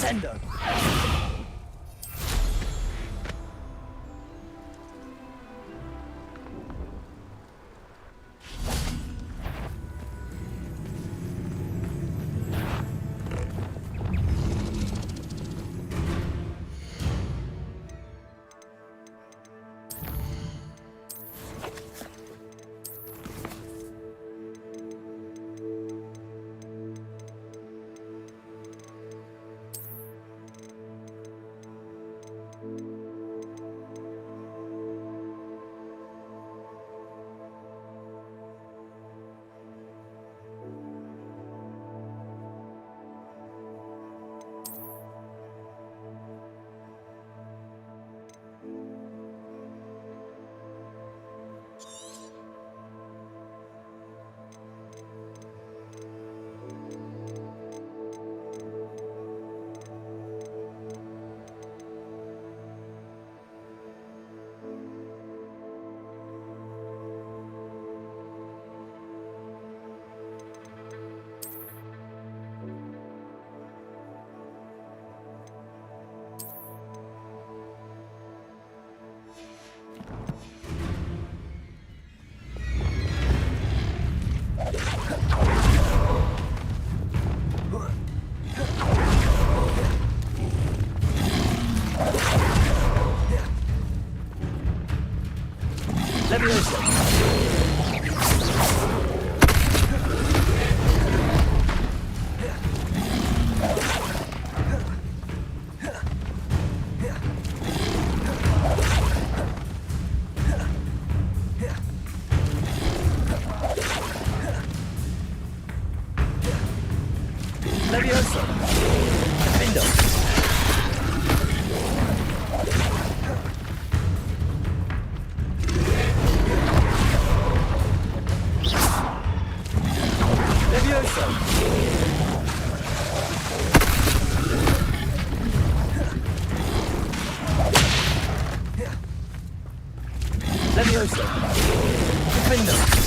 Sendo. Levioso. Defendo. Levioso. Levioso. Defendo.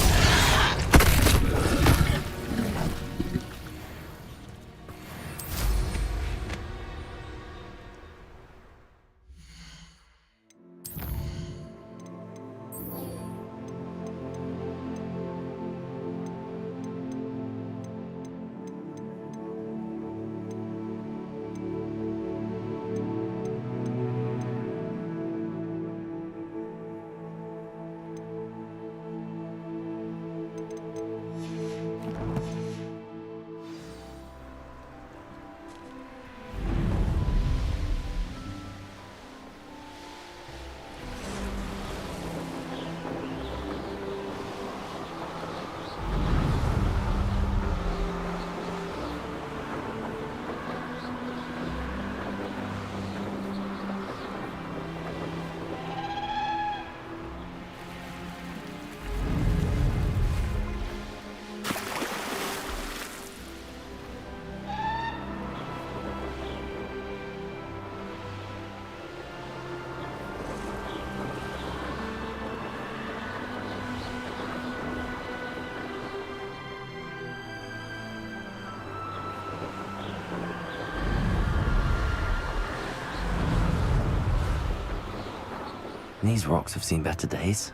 These rocks have seen better days.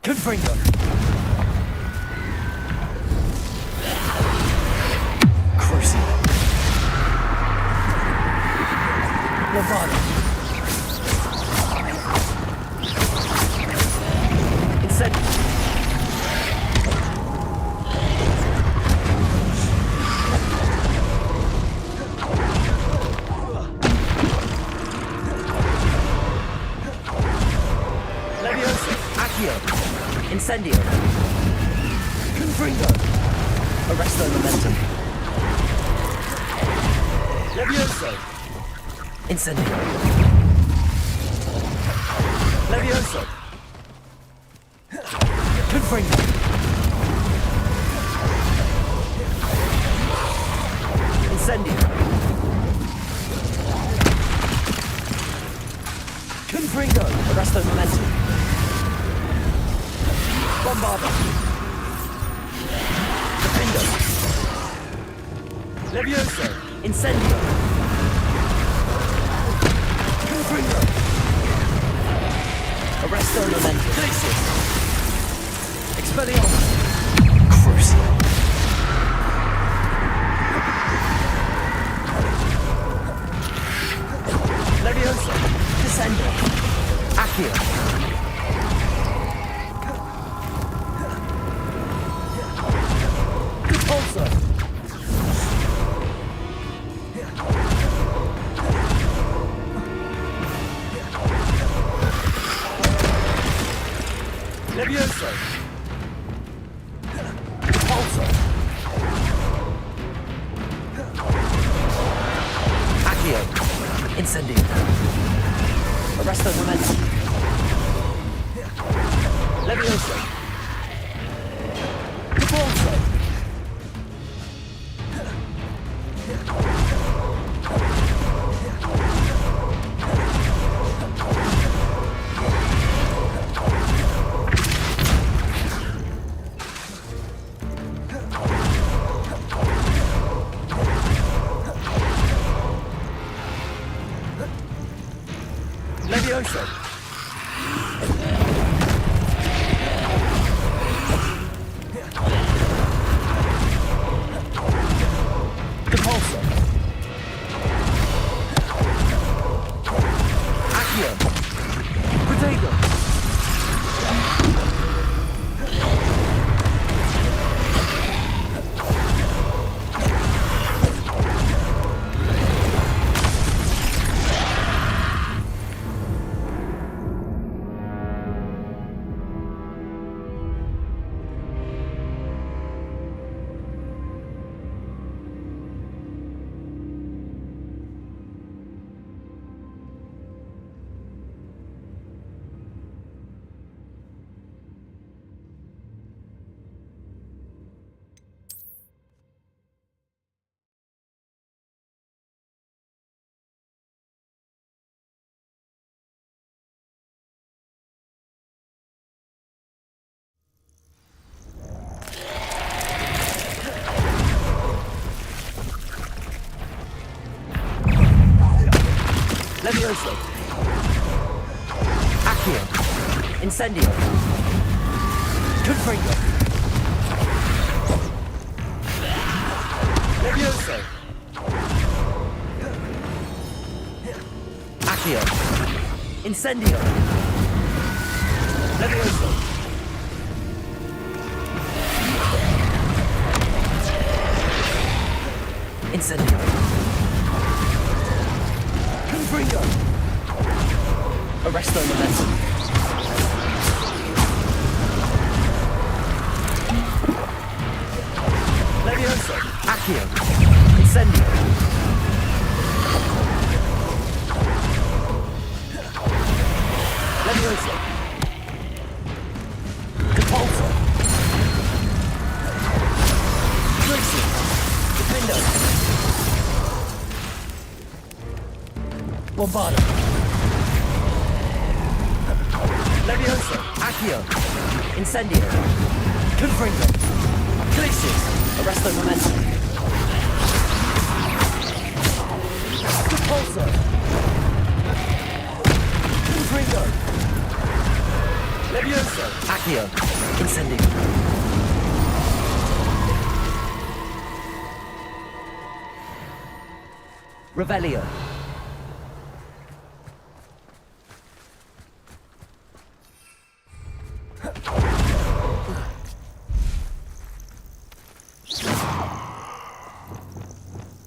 Confringo. Crucible. Bravado. Incendio. Incendio. Confringo. Arresto momentum. Levioso. Incendio. Levioso. Confringo. Incendio. Confringo. Arresto momentum. Bombardo. Defendo. Levioso. Incendio. Confringo. Arresto momentum. Glacius. Expelliarmus. Crucial. Levioso. Descendo. Accio. Repulsor. Levioso. Repulsor. Accio. Incendio. Arresto momentum. Levioso. Repulsor. Levioso. Repulsor. Accio. Potato. Levioso. Accio. Incendio. Confringo. Levioso. Accio. Incendio. Levioso. Incendio. Confringo. Arresto momentum. Levioso. Accio. Incendio. Levioso. Repulsor. Glacius. Defendo. Bombardo. Levioso. Accio. Incendio. Confringo. Glacius. Arresto momentum. Repulsor. Confringo. Levioso. Accio. Incendio. Revelio.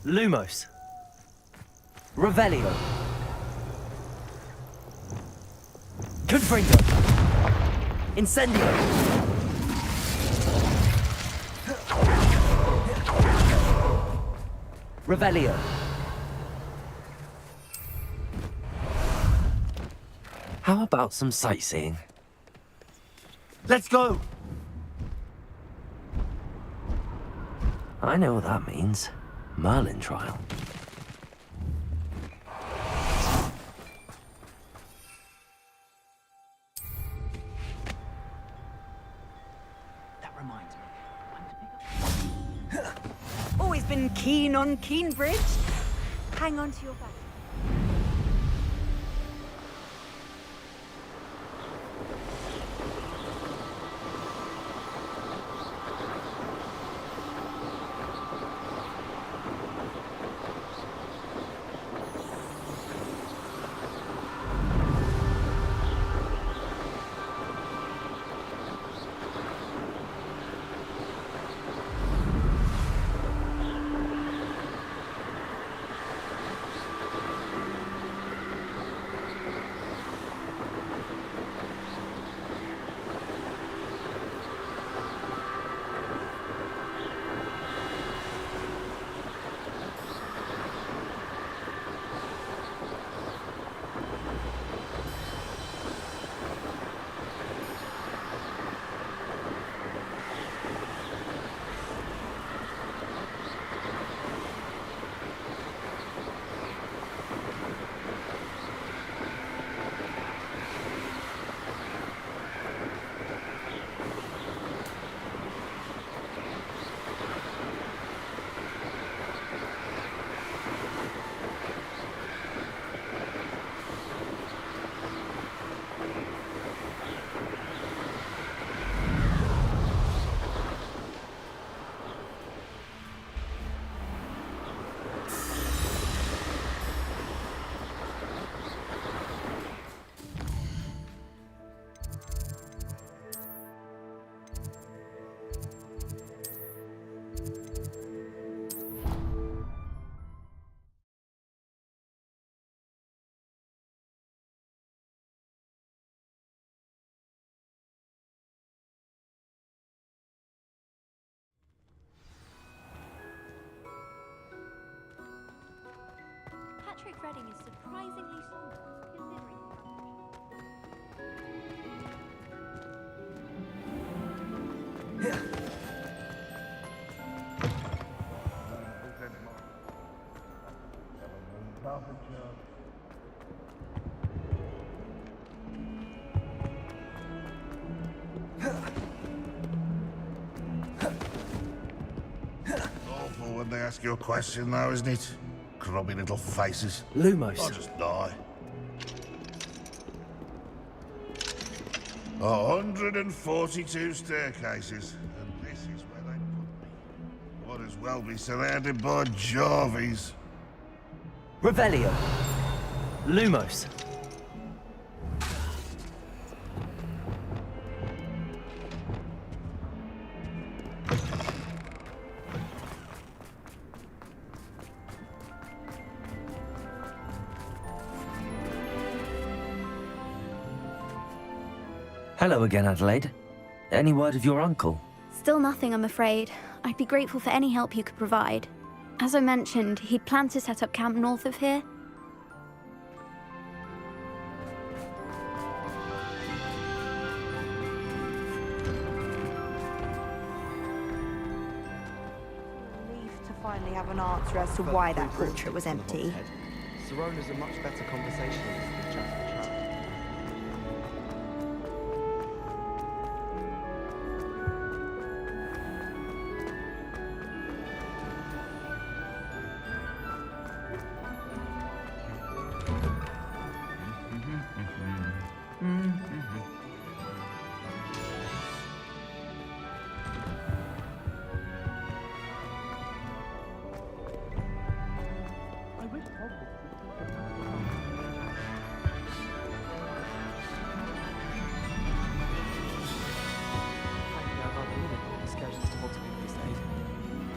Lumos. Revelio. Confringo. Incendio. Revelio. How about some sightseeing? Let's go! I know what that means. Merlin trial. That reminds me. Always been keen on Keenbridge. Hang on to your bag. Patrick Redding is surprisingly somber, considering Awful when they ask you a question, though, isn't it? Grubby little faces. Lumos. I'll just die. 142 staircases, and this is where they put me. Might as well be surrounded by Jarvies. Revelio. Lumos. Hello again, Adelaide. Any word of your uncle? Still nothing, I'm afraid. I'd be grateful for any help you could provide. As I mentioned, he'd planned to set up camp north of here. Relieved to finally have an answer as to why that portrait was empty. Sirona's a much better conversationalist than just a trap.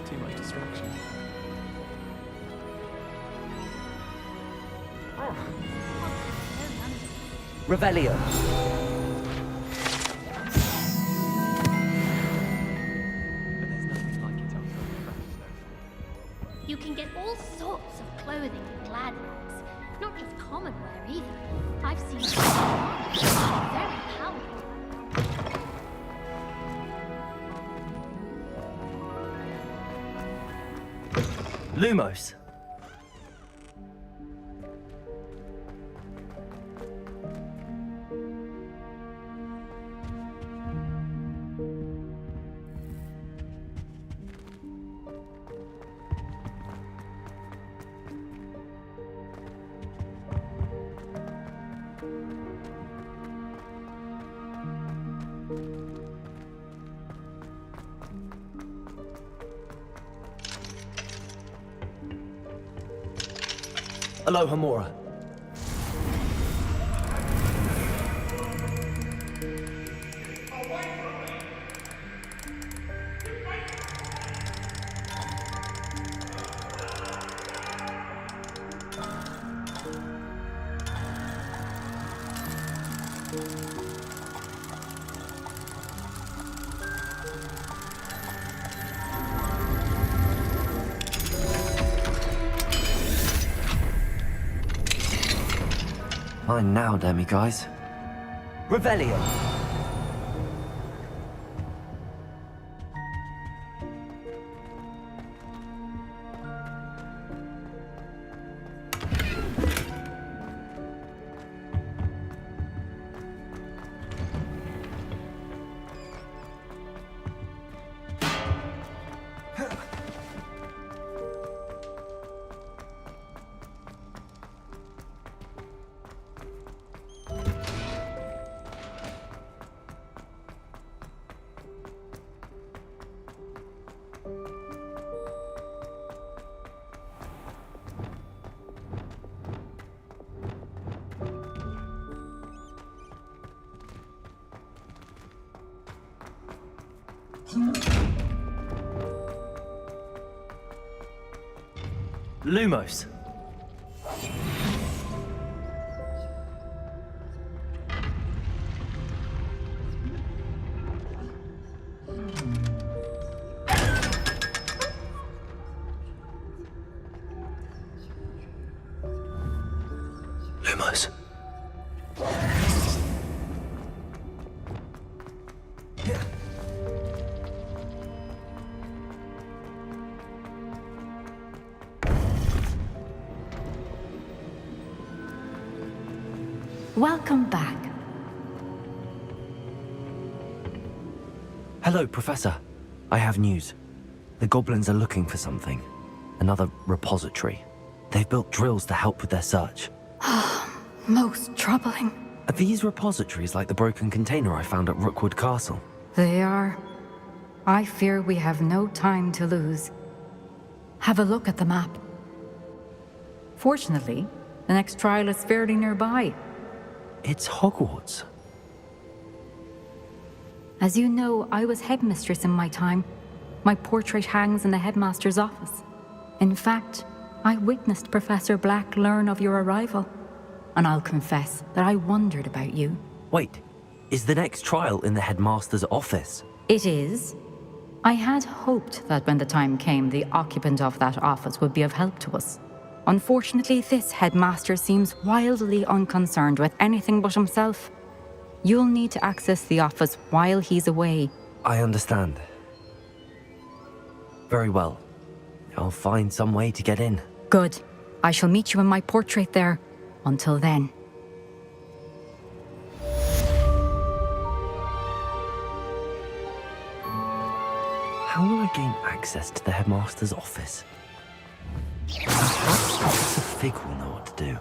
Too much distraction. Revelio. But there's nothing like it after a friend, though. You can get all sorts of clothing in glad rags, not just common wear either. I've seen very powerful. Lumos. Aloha Mora. Fine now, demiguise. Revelio. Lumos. Lumos. Welcome back. Hello, Professor. I have news. The goblins are looking for something. Another repository. They've built drills to help with their search. Most troubling. Are these repositories like the broken container I found at Rookwood Castle? They are. I fear we have no time to lose. Have a look at the map. Fortunately, the next trial is fairly nearby. It's Hogwarts. As you know, I was headmistress in my time. My portrait hangs in the headmaster's office. In fact, I witnessed Professor Black learn of your arrival. And I'll confess that I wondered about you. Wait, is the next trial in the headmaster's office? It is. I had hoped that when the time came, the occupant of that office would be of help to us. Unfortunately, this headmaster seems wildly unconcerned with anything but himself. You'll need to access the office while he's away. I understand. Very well. I'll find some way to get in. Good. I shall meet you in my portrait there. Until then. How will I gain access to the headmaster's office? Perhaps Professor Fig will know what to do.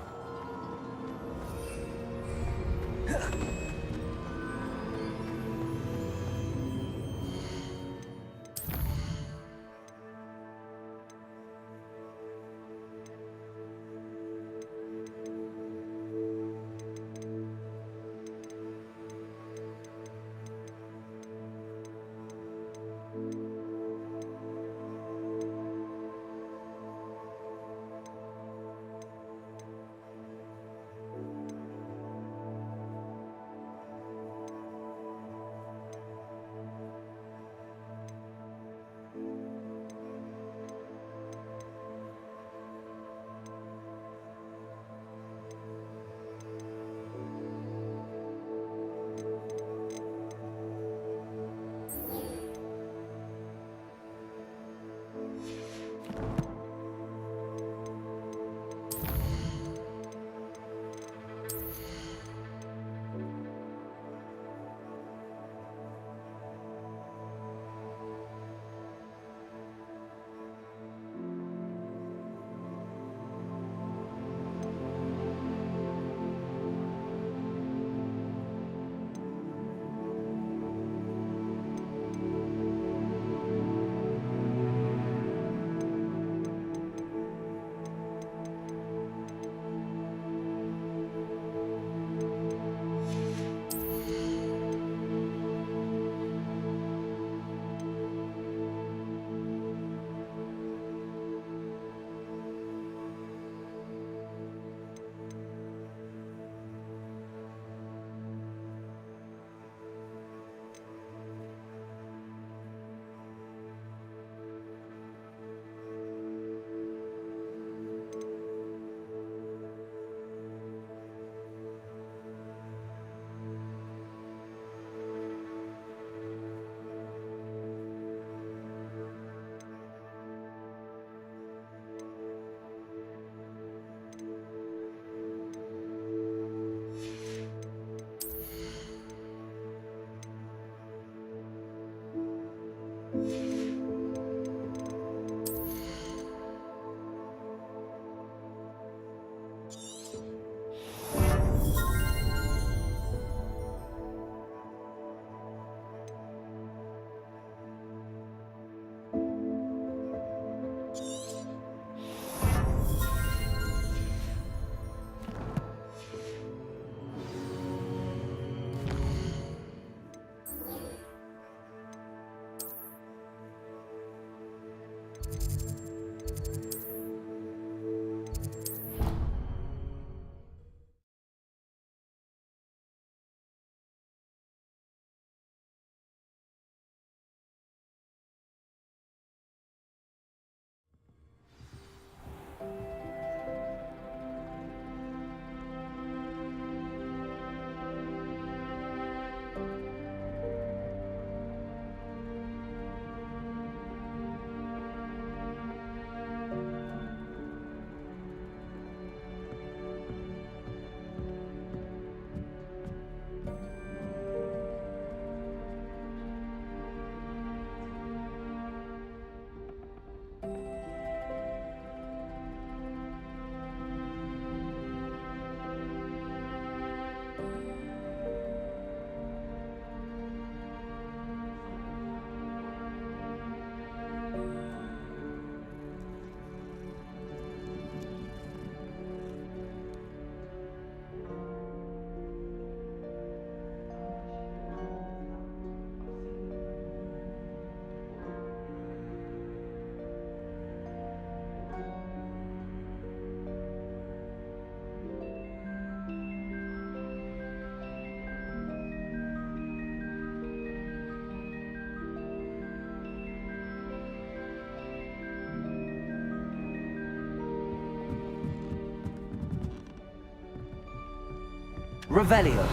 Revelio.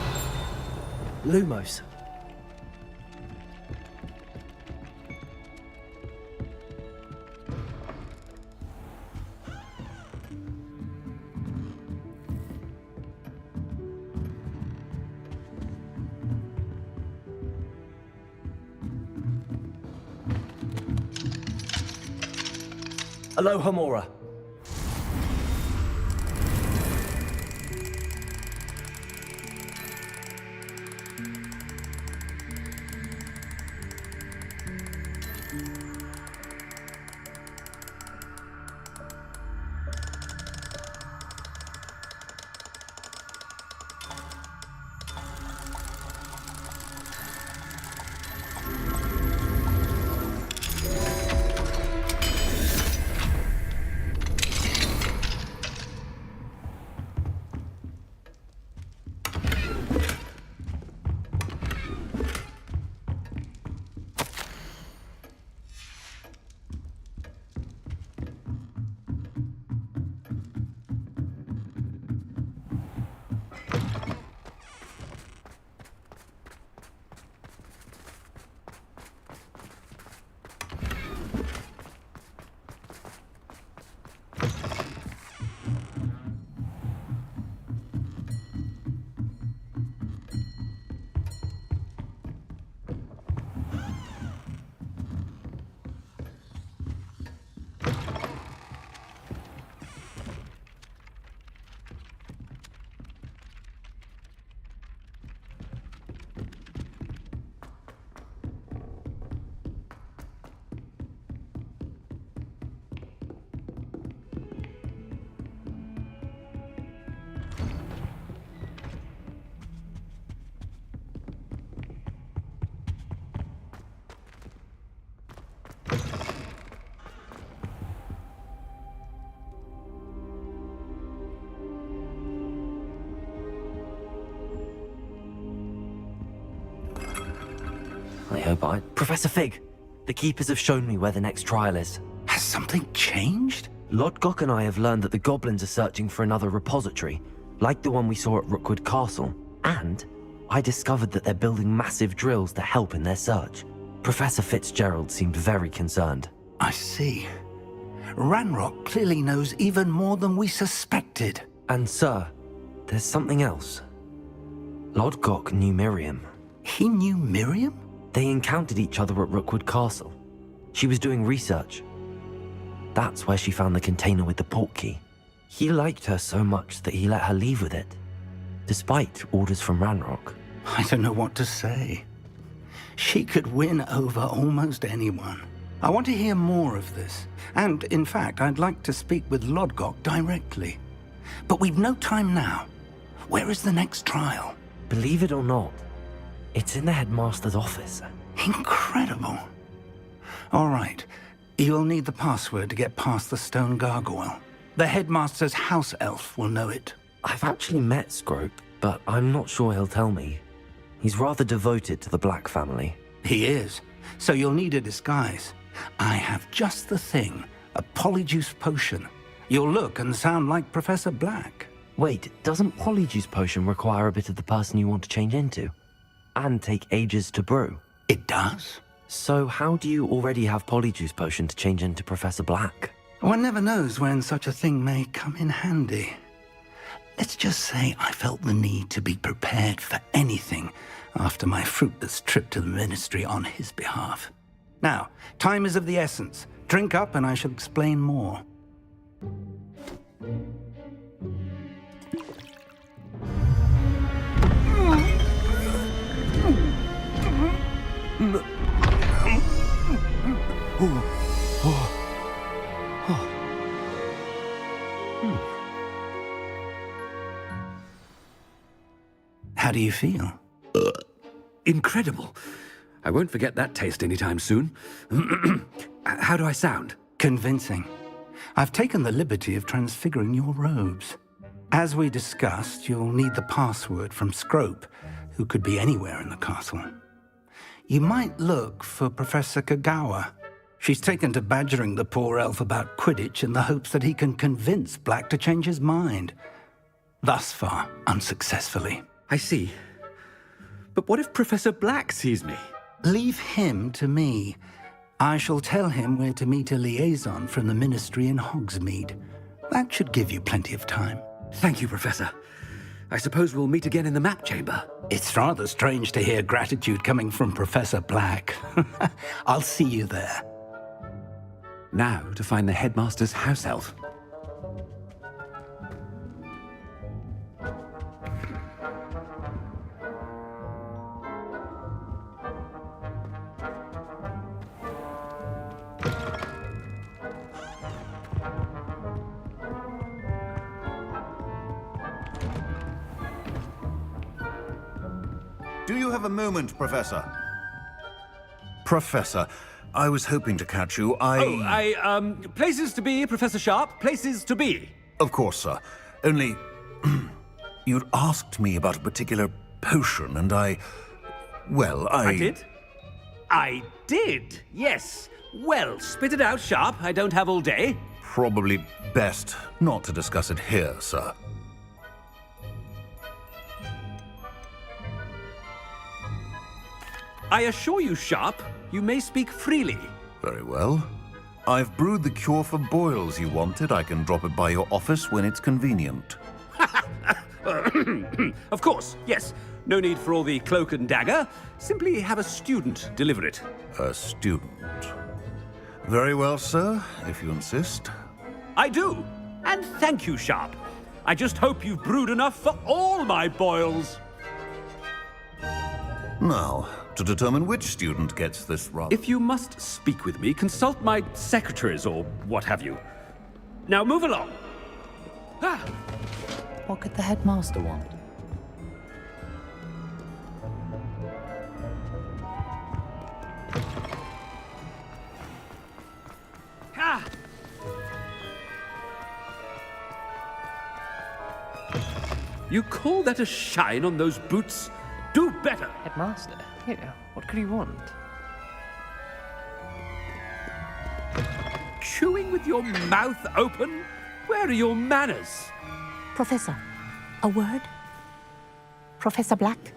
Lumos. Alohomora. I hope Professor Fig, the keepers have shown me where the next trial is. Has something changed? Lodgok and I have learned that the goblins are searching for another repository, like the one we saw at Rookwood Castle. And I discovered that they're building massive drills to help in their search. Professor Fitzgerald seemed very concerned. I see. Ranrock clearly knows even more than we suspected. And sir, there's something else. Lodgok knew Miriam. He knew Miriam? They encountered each other at Rookwood Castle. She was doing research. That's where she found the container with the portkey. He liked her so much that he let her leave with it, despite orders from Ranrock. I don't know what to say. She could win over almost anyone. I want to hear more of this. And, in fact, I'd like to speak with Lodgok directly. But we've no time now. Where is the next trial? Believe it or not, it's in the headmaster's office. Incredible. All right. You'll need the password to get past the stone gargoyle. The headmaster's house elf will know it. I've actually met Scrope, but I'm not sure he'll tell me. He's rather devoted to the Black family. He is. So you'll need a disguise. I have just the thing. A polyjuice potion. You'll look and sound like Professor Black. Wait, doesn't Polyjuice Potion require a bit of the person you want to change into? And take ages to brew? It does? So how do you already have Polyjuice Potion to change into Professor Black? One never knows when such a thing may come in handy. Let's just say I felt the need to be prepared for anything after my fruitless trip to the ministry on his behalf. Now, time is of the essence. Drink up and I shall explain more. How do you feel? Incredible. I won't forget that taste anytime soon. How do I sound? Convincing. I've taken the liberty of transfiguring your robes. As we discussed, you'll need the password from Scrope, who could be anywhere in the castle. You might look for Professor Kagawa. She's taken to badgering the poor elf about Quidditch in the hopes that he can convince Black to change his mind. Thus far, unsuccessfully. I see. But what if Professor Black sees me? Leave him to me. I shall tell him where to meet a liaison from the ministry in Hogsmeade. That should give you plenty of time. Thank you, Professor. I suppose we'll meet again in the map chamber. It's rather strange to hear gratitude coming from Professor Black. I'll see you there. Now to find the headmaster's house elf. Do you have a moment, Professor? Professor, I was hoping to catch you. Places to be, Professor Sharp, places to be. Of course, sir. Only, you'd asked me about a particular potion, and I did? I did, yes. Well, spit it out, Sharp. I don't have all day. Probably best not to discuss it here, sir. I assure you, Sharp, you may speak freely. Very well. I've brewed the cure for boils you wanted. I can drop it by your office when it's convenient. Of course, yes. No need for all the cloak and dagger. Simply have a student deliver it. A student. Very well, sir, if you insist. I do. And thank you, Sharp. I just hope you've brewed enough for all my boils. Now, to determine which student gets this rub. If you must speak with me, consult my secretaries or what have you. Now move along. Ah. What could the headmaster want? Ah. You call that a shine on those boots? Do better! Headmaster? Yeah, what could he want? Chewing with your mouth open? Where are your manners? Professor, a word? Professor Black,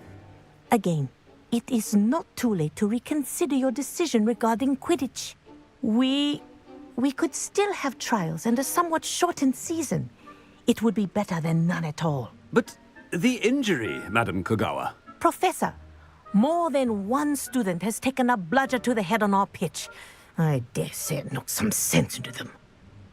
again, it is not too late to reconsider your decision regarding Quidditch. We could still have trials and a somewhat shortened season. It would be better than none at all. But the injury, Madam Kagawa. Professor, more than one student has taken a bludger to the head on our pitch. I dare say it knocked some sense into them.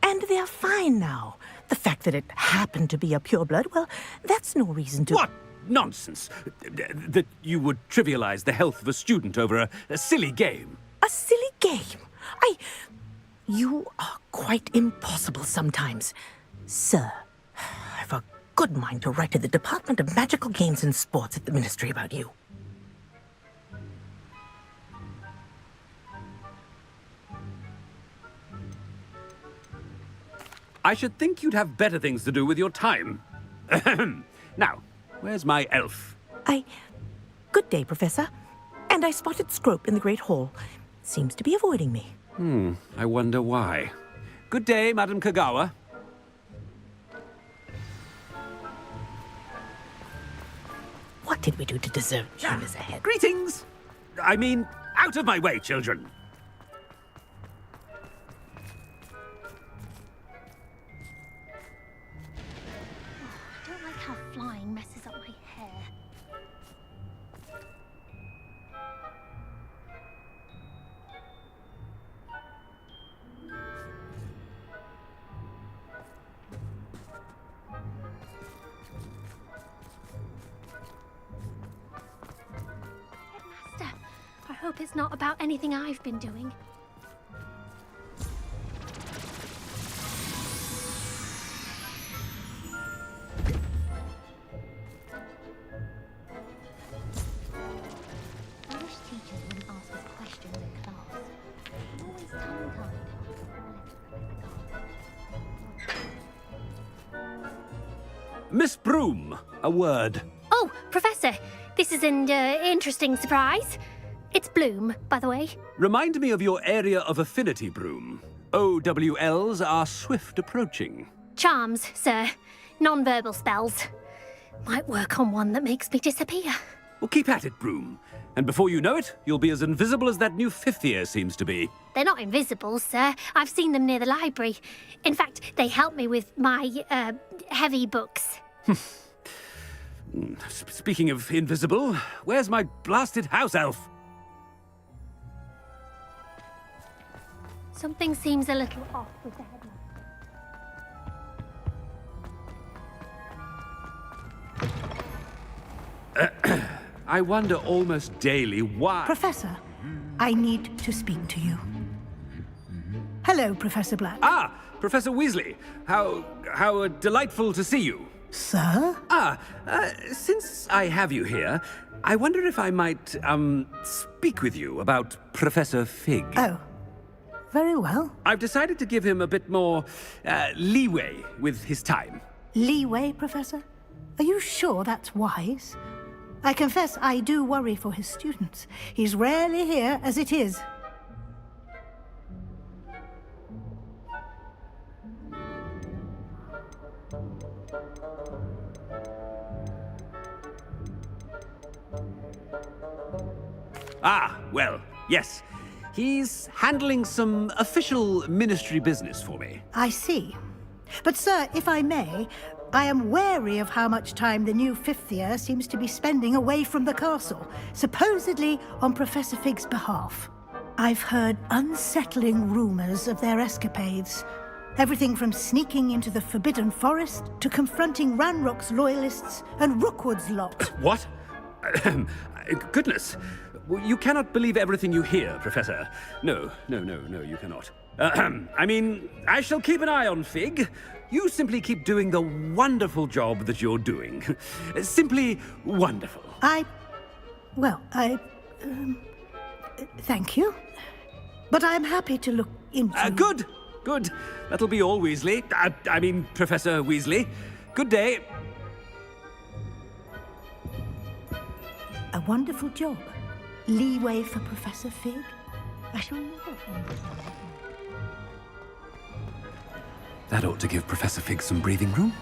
And they're fine now. The fact that it happened to be a pureblood, well, that's no reason to... What nonsense! That you would trivialize the health of a student over a silly game. A silly game? You are quite impossible sometimes. Sir, I've a good mind to write to the Department of Magical Games and Sports at the Ministry about you. I should think you'd have better things to do with your time. Now, where's my elf? Good day, Professor. And I spotted Scrope in the Great Hall. Seems to be avoiding me. I wonder why. Good day, Madam Kagawa. What did we do to deserve him as a head? Greetings! I mean, out of my way, children. I don't like how flying messes up my hair. Headmaster, I hope it's not about anything I've been doing. I wish teachers wouldn't ask us questions in class. I'm always tongue-tied. Miss Broom, a word. Oh, Professor, this is an interesting surprise. It's Bloom, by the way. Remind me of your area of affinity, Broom. OWLs are swift approaching. Charms, sir. Non-verbal spells. Might work on one that makes me disappear. Well, keep at it, Broom. And before you know it, you'll be as invisible as that new fifth year seems to be. They're not invisible, sir. I've seen them near the library. In fact, they help me with my, heavy books. Speaking of invisible, where's my blasted house elf? Something seems a little off with the headmaster. I wonder almost daily why... Professor, I need to speak to you. Hello, Professor Black. Ah, Professor Weasley. How delightful to see you. Sir? Since I have you here, I wonder if I might, speak with you about Professor Fig. Oh, very well. I've decided to give him a bit more, leeway with his time. Leeway, Professor? Are you sure that's wise? I confess I do worry for his students. He's rarely here as it is. Ah, well, yes. He's handling some official ministry business for me. I see. But, sir, if I may, I am wary of how much time the new fifth year seems to be spending away from the castle, supposedly on Professor Fig's behalf. I've heard unsettling rumors of their escapades. Everything from sneaking into the Forbidden Forest to confronting Ranrock's loyalists and Rookwood's lot. What? Goodness. You cannot believe everything you hear, Professor. No, you cannot. I mean, I shall keep an eye on Fig. You simply keep doing the wonderful job that you're doing. Simply wonderful. Thank you. But I'm happy to look into... Good. That'll be all, Weasley. I mean, Professor Weasley. Good day. A wonderful job. Leeway for Professor Fig. I shall never... That ought to give Professor Fig some breathing room.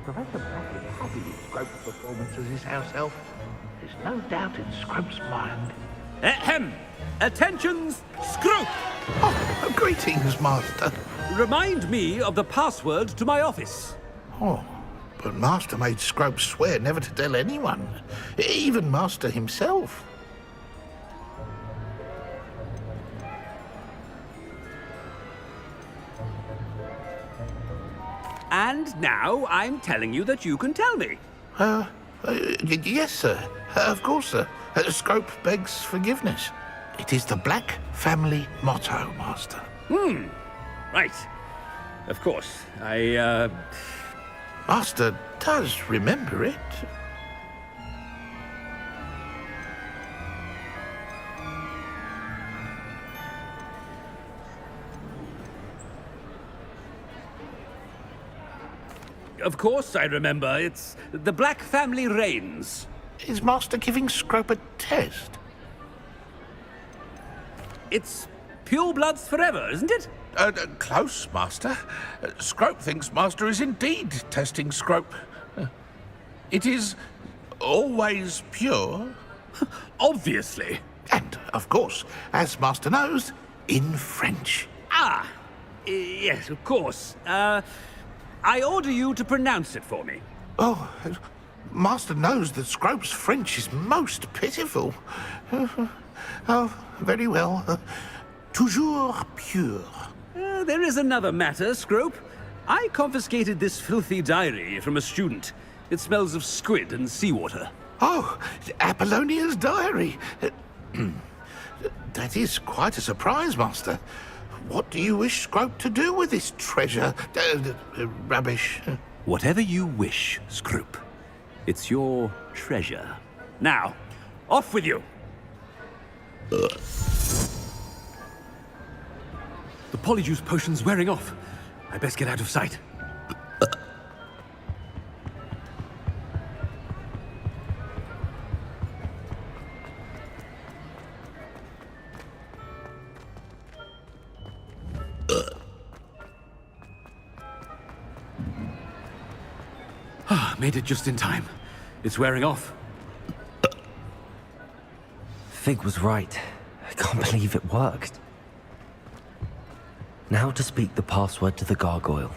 Professor Black is happy with Scrope's performance as his house elf. There's no doubt in Scrope's mind. Ahem! Attentions, Scrope! Oh, greetings, Master. Remind me of the password to my office. Oh, but Master made Scrope swear never to tell anyone, even Master himself. And now I'm telling you that you can tell me. Yes, sir. Of course, sir. Scrope begs forgiveness. It is the Black family motto, Master. Right. Of course. Master does remember it. Of course I remember. It's the Black family reigns. Is Master giving Scrope a test? It's pure bloods forever, isn't it? Close, Master. Scrope thinks Master is indeed testing Scrope. It is always pure. Obviously. And, of course, as Master knows, in French. Ah, yes, of course. I order you to pronounce it for me. Oh, Master knows that Scrope's French is most pitiful. Oh, very well. Toujours pure. There is another matter, Scrope. I confiscated this filthy diary from a student. It smells of squid and seawater. Oh, Apollonia's diary. That is quite a surprise, Master. What do you wish Scrope to do with this treasure? Rubbish. Whatever you wish, Scrope. It's your treasure. Now, off with you. The polyjuice potion's wearing off. I best get out of sight. Made it just in time. It's wearing off. Fig was right. I can't believe it worked. Now to speak the password to the gargoyle.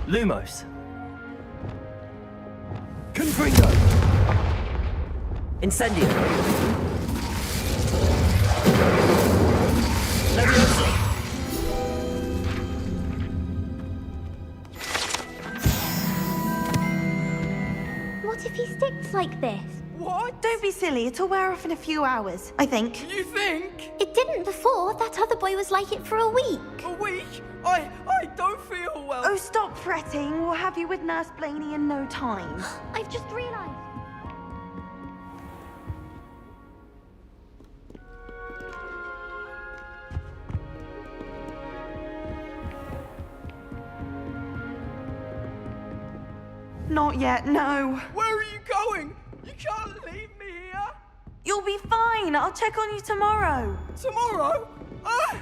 Lumos. Confringo. Incendio. Leviosa. What if he sticks like this? What? Don't be silly. It'll wear off in a few hours, I think. You think? It didn't before. That other boy was like it for a week. A week? I don't feel well. Oh, stop fretting. We'll have you with Nurse Blaney in no time. I've just realised. Not yet, no. Where are you going? You can't leave me here. You'll be fine. I'll check on you tomorrow. Tomorrow? Ah!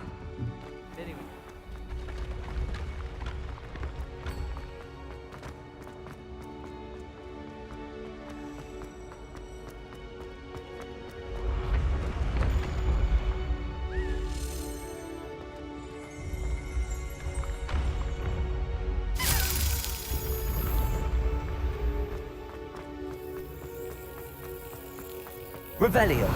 Revelio.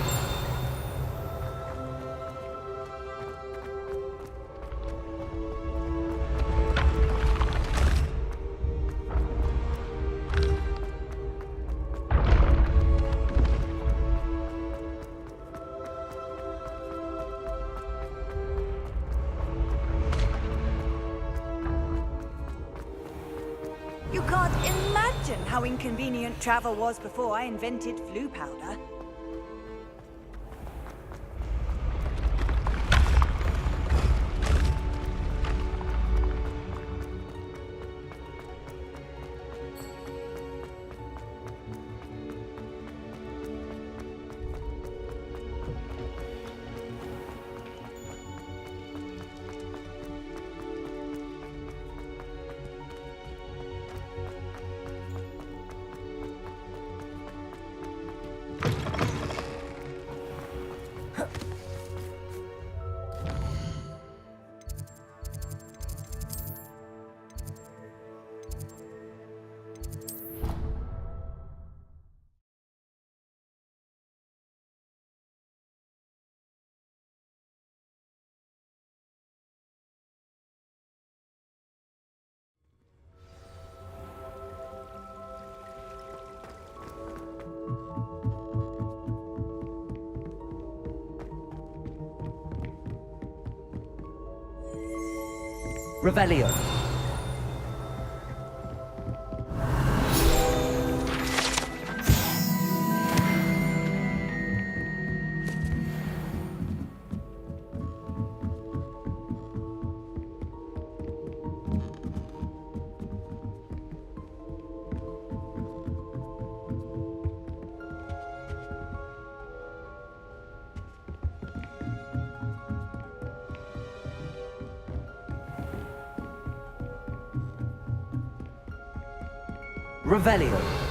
You can't imagine how inconvenient travel was before I invented flu powder. Revelio. Revelio.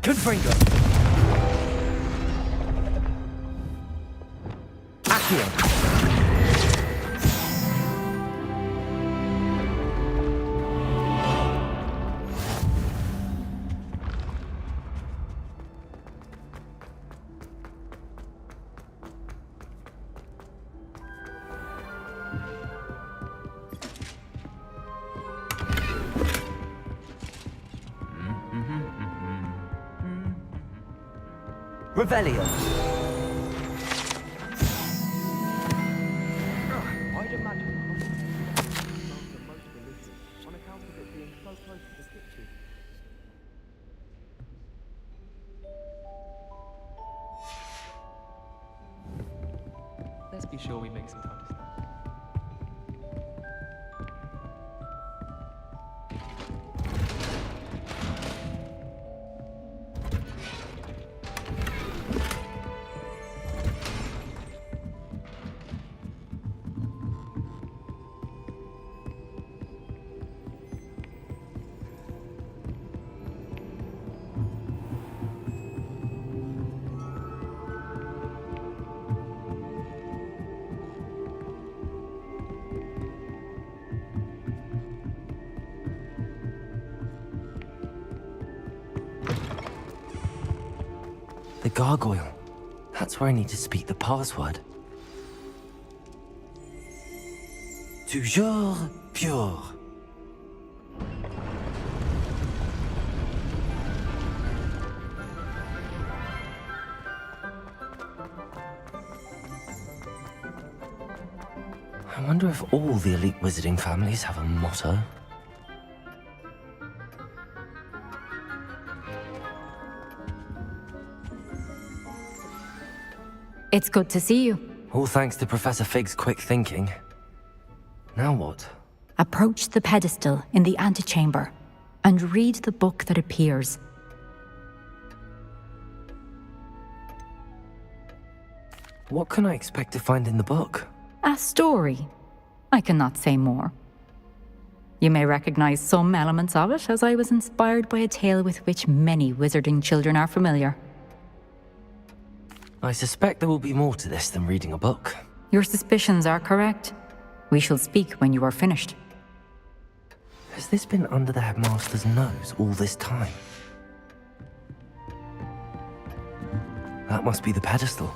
Confringo. Accio. Revelio. I'd imagine the Hogwarts the most religious on account of it being so close to the kitchen. Let's be sure we make some time to stand. The gargoyle. That's where I need to speak the password. Toujours pure. I wonder if all the elite wizarding families have a motto. It's good to see you. All thanks to Professor Fig's quick thinking. Now what? Approach the pedestal in the antechamber and read the book that appears. What can I expect to find in the book? A story. I cannot say more. You may recognize some elements of it, as I was inspired by a tale with which many wizarding children are familiar. I suspect there will be more to this than reading a book. Your suspicions are correct. We shall speak when you are finished. Has this been under the headmaster's nose all this time? That must be the pedestal.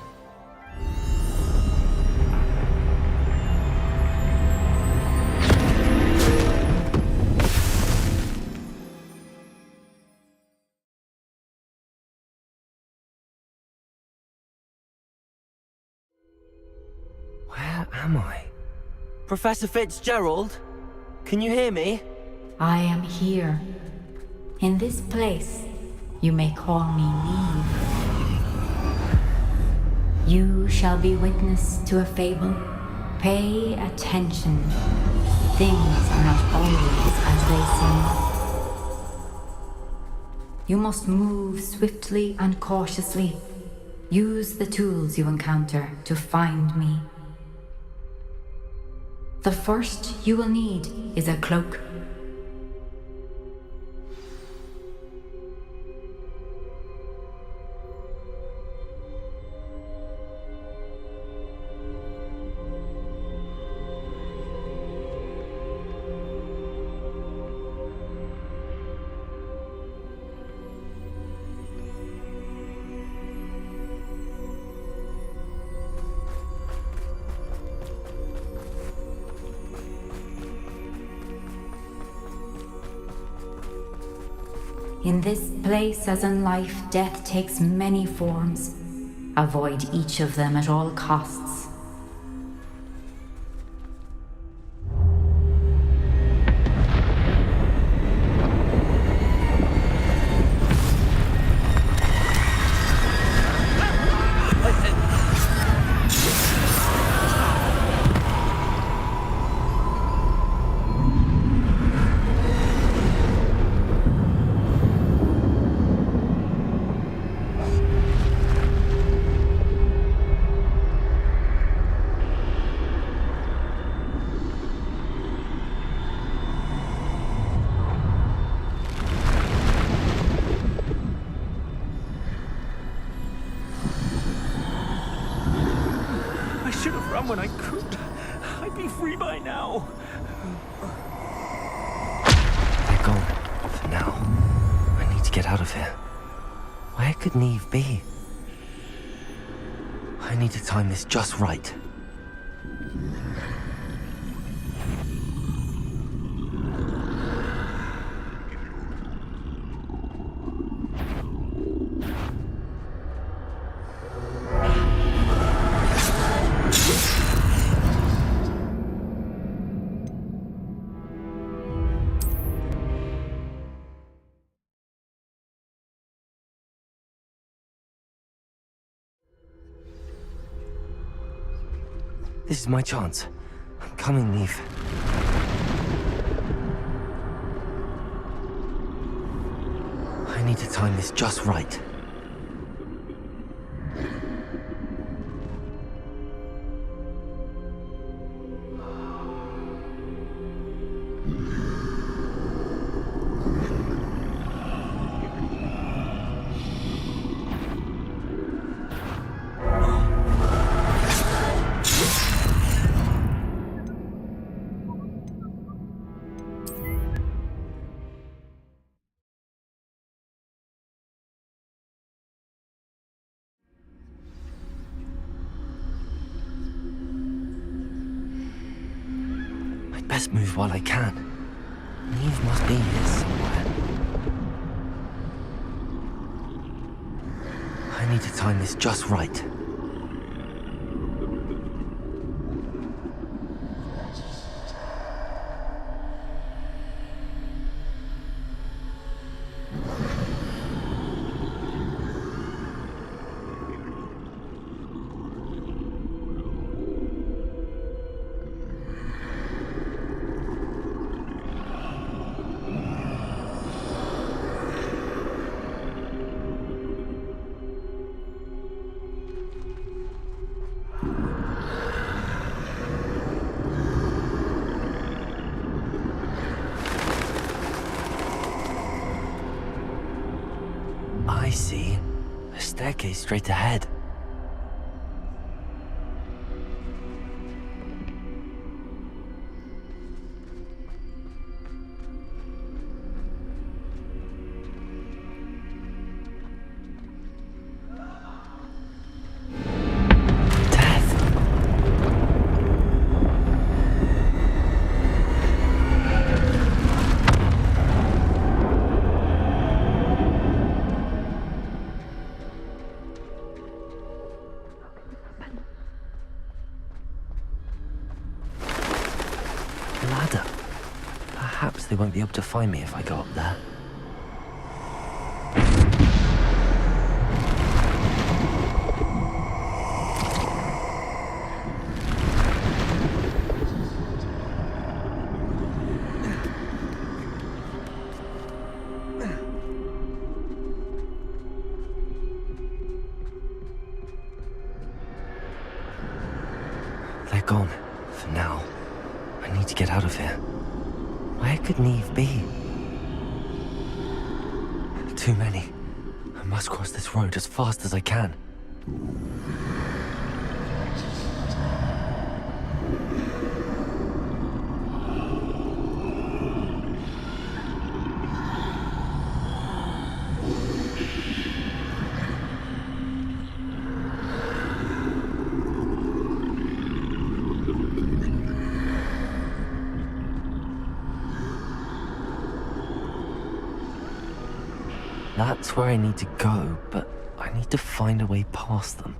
Where am I? Professor Fitzgerald? Can you hear me? I am here. In this place, you may call me Neve. You shall be witness to a fable. Pay attention. Things are not always as they seem. You must move swiftly and cautiously. Use the tools you encounter to find me. The first you will need is a cloak. In this place, as in life, death takes many forms. Avoid each of them at all costs. when I could. I'd be free by now. They're gone. For now. I need to get out of here. Where could Neve be? I need to time this just right. This is my chance. I'm coming, Neve. I need to time this just right. Best move while I can. Neve must be here somewhere. I need to time this just right. I see. A staircase straight ahead. Ladder. Perhaps they won't be able to find me if I go up there. They're gone, for now. I need to get out of here. Where could Neve be? Too many. I must cross this road as fast as I can. That's where I need to go, but I need to find a way past them.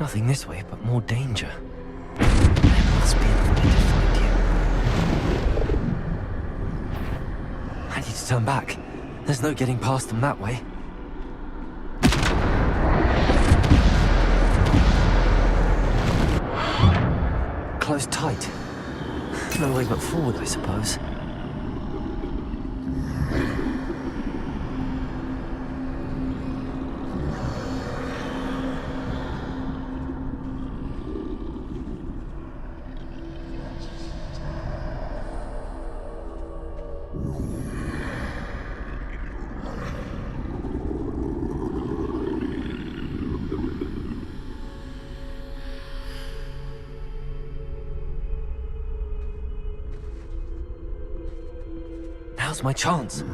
Nothing this way, but more danger. There must be another way to find you. I need to turn back. There's no getting past them that way. was tight. No way but forward, I suppose. Now's my chance.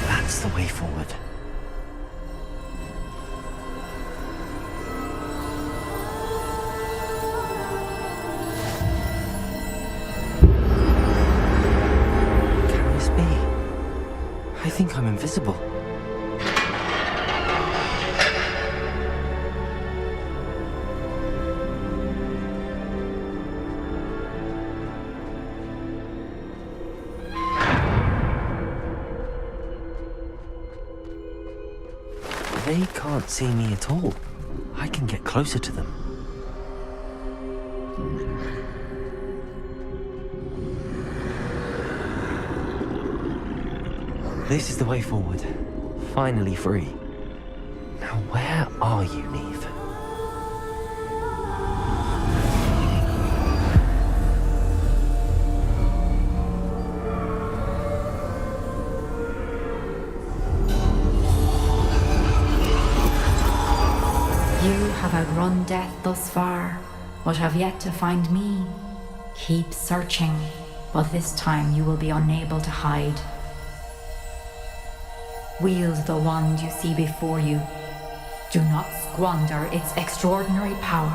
That's the way forward. I think I'm invisible. They can't see me at all. I can get closer to them. This is the way forward. Finally free. Now where are you, Neve? You have outrun death thus far, but have yet to find me. Keep searching, but this time you will be unable to hide. Wield the wand you see before you. Do not squander its extraordinary power.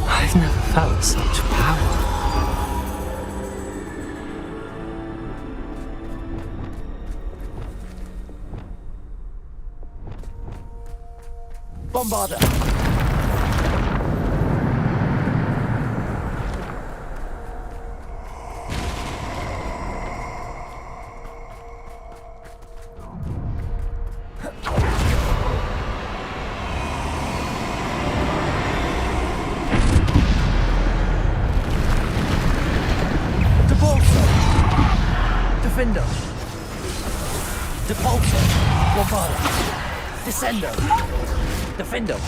I've never felt such power. Bombarder! Defender! Depulso! Bombarder! Descendo! Defender!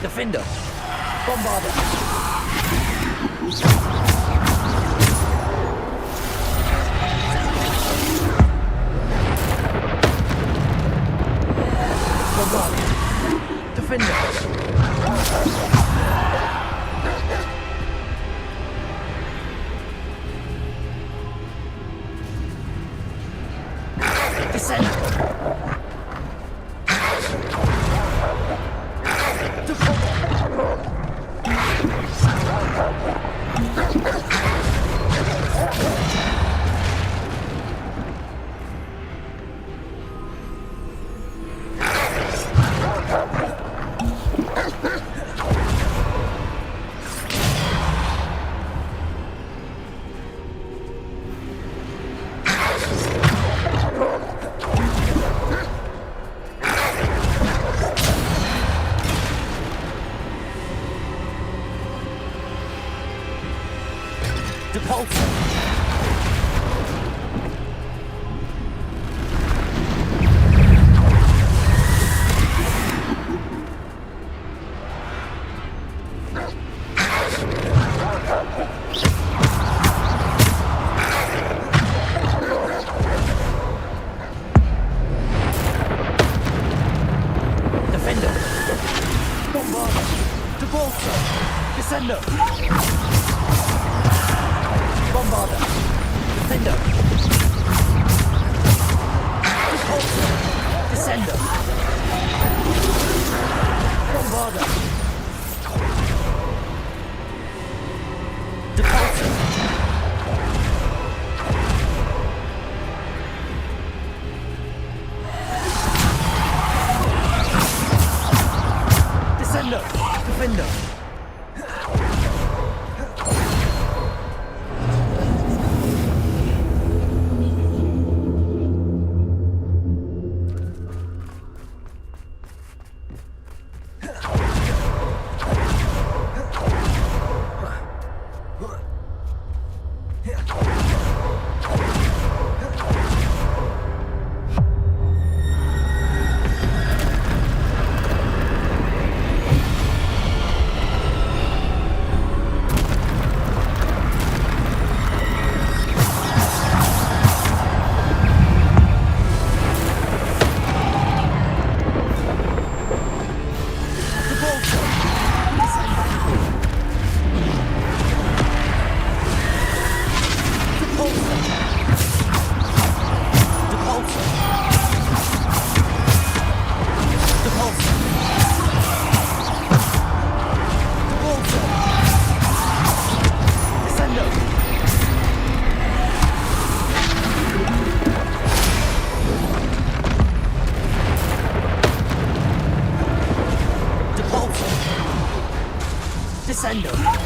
Defender! Bombarder! Bombarder! Defender! Descend! Defender. Bombarder. Debolter. Descender. Bombarder. Defender. Debolter. Descender. Bombarder. Debolter. Descender. Defender. Descender.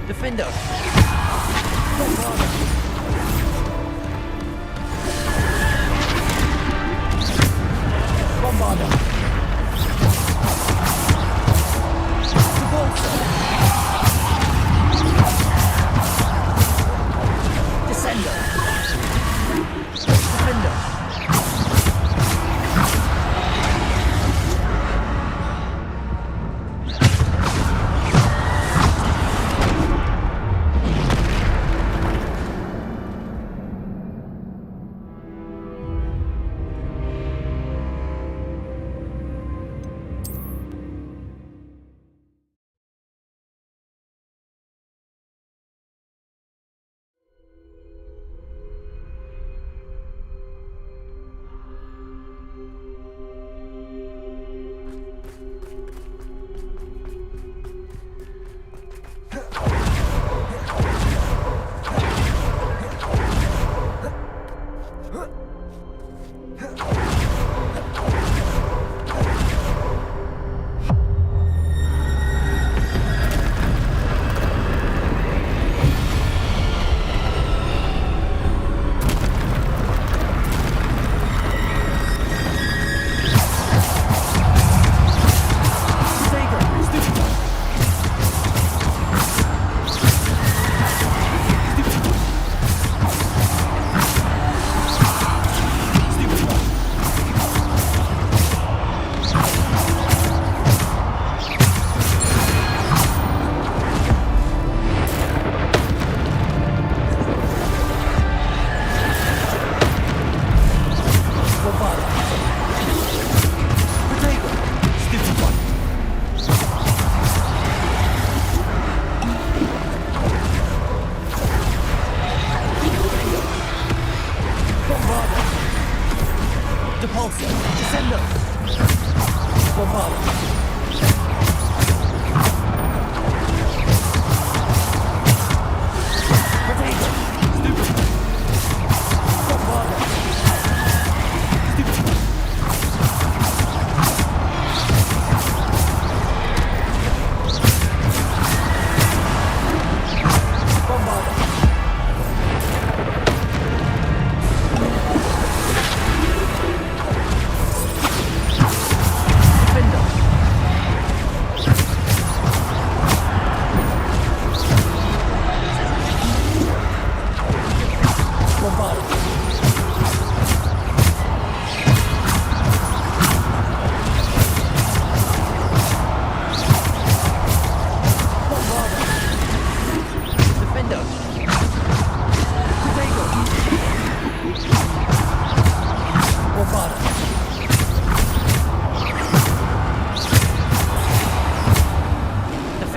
Defender.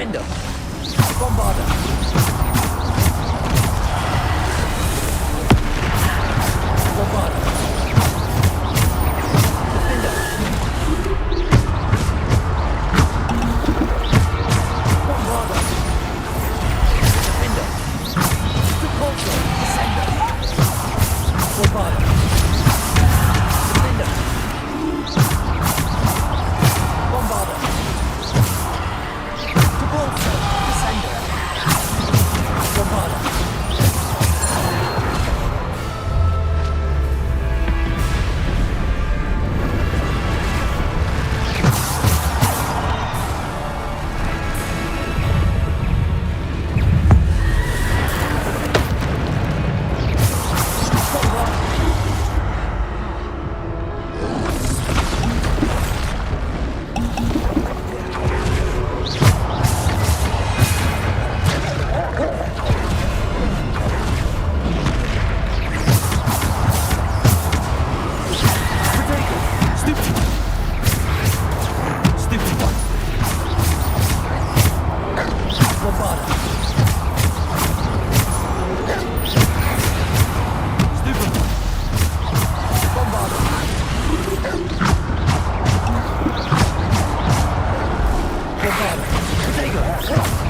Defender. Bombarder. Bombarder. Defender. Bombarder. Defender. Repulsor. Descender. Bombarder. Defender. Bombarder. Repulsor. Descender. Bombarder. There you go.